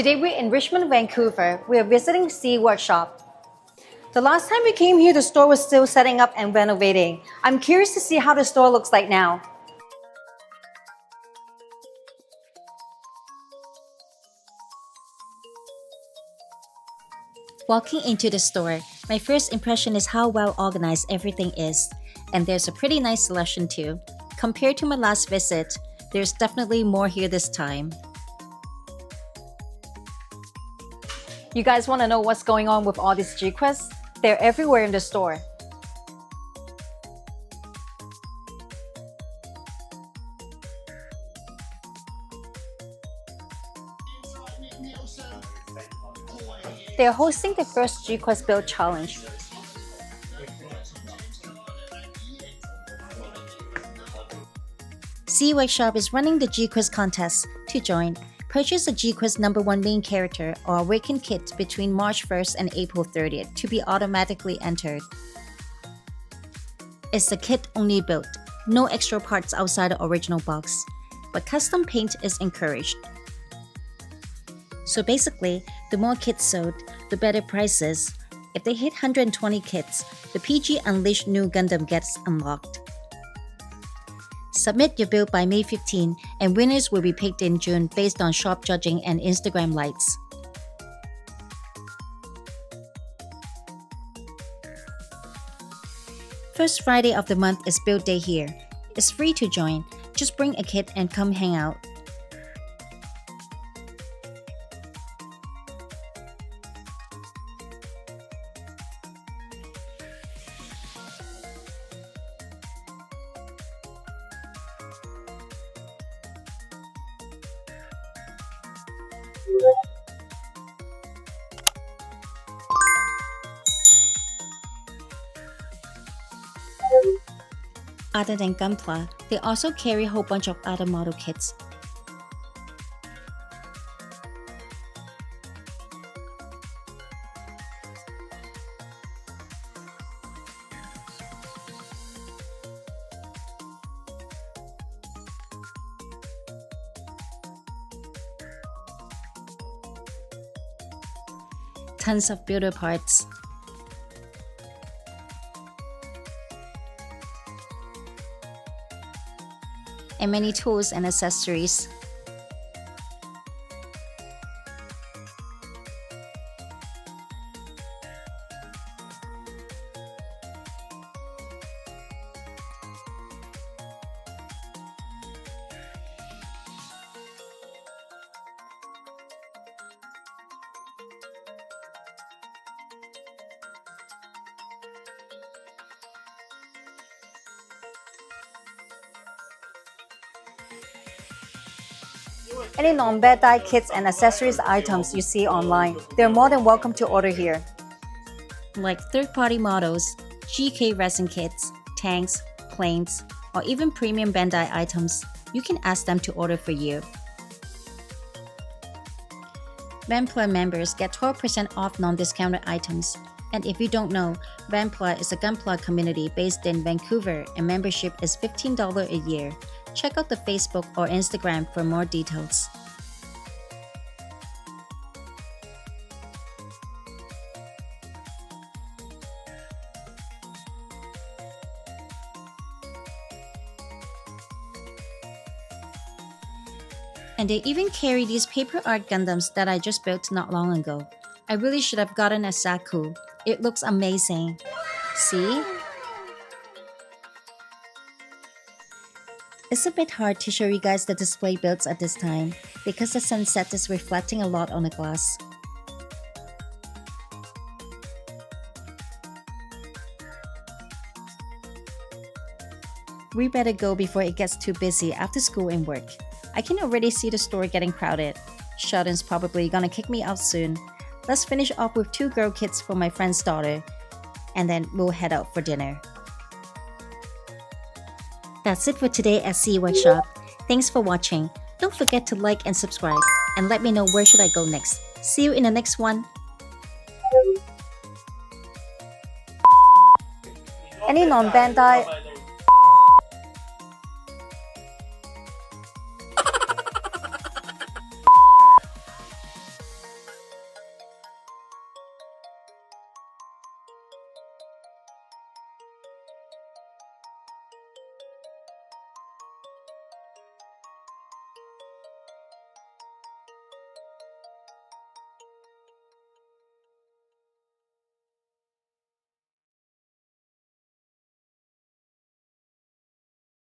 Today we're in Richmond, Vancouver. We are visiting Cyn Workshop. The last time we came here, the store was still setting up and renovating. I'm curious to see how the store looks like now. Walking into the store, my first impression is how well organized everything is. And there's a pretty nice selection too. Compared to my last visit, there's definitely more here this time. You guys want to know what's going on with all these GQuuuuuuX? They're everywhere in the store. They're hosting the first GQuuuuuuX Build Challenge. Cyn Workshop is running the GQuuuuuuX contest. To join, purchase a GQuuuuuuuX #1 main character or Awaken kit between March 1st and April 30th to be automatically entered. It's a kit-only build, no extra parts outside the original box, but custom paint is encouraged. So basically, the more kits sold, the better prices. If they hit 120 kits, the PG Unleashed new Gundam gets unlocked. Submit your build by May 15 and winners will be picked in June based on shop judging and Instagram likes. First Friday of the month is build day here. It's free to join, just bring a kit and come hang out. Other than Gunpla, they also carry a whole bunch of other model kits. Tons of builder parts. And many tools and accessories. Any non-Bandai kits and accessories items you see online, they're more than welcome to order here. Like third-party models, GK resin kits, tanks, planes, or even premium Bandai items, you can ask them to order for you. Vanpla members get 12% off non-discounted items. And if you don't know, Vanpla is a Gunpla community based in Vancouver and membership is $15 a year. Check out the Facebook or Instagram for more details. And they even carry these paper art Gundams that I just built not long ago. I really should have gotten a Saku. It looks amazing. See? It's a bit hard to show you guys the display builds at this time because the sunset is reflecting a lot on the glass. We better go before it gets too busy after school and work. I can already see the store getting crowded. Sheldon's probably gonna kick me out soon. Let's finish off with 2 girl kits for my friend's daughter, and then we'll head out for dinner. That's it for today at Cyn Workshop. Thanks for watching. Don't forget to like and subscribe, and let me know where should I go next. See you in the next one. Any non-Bandai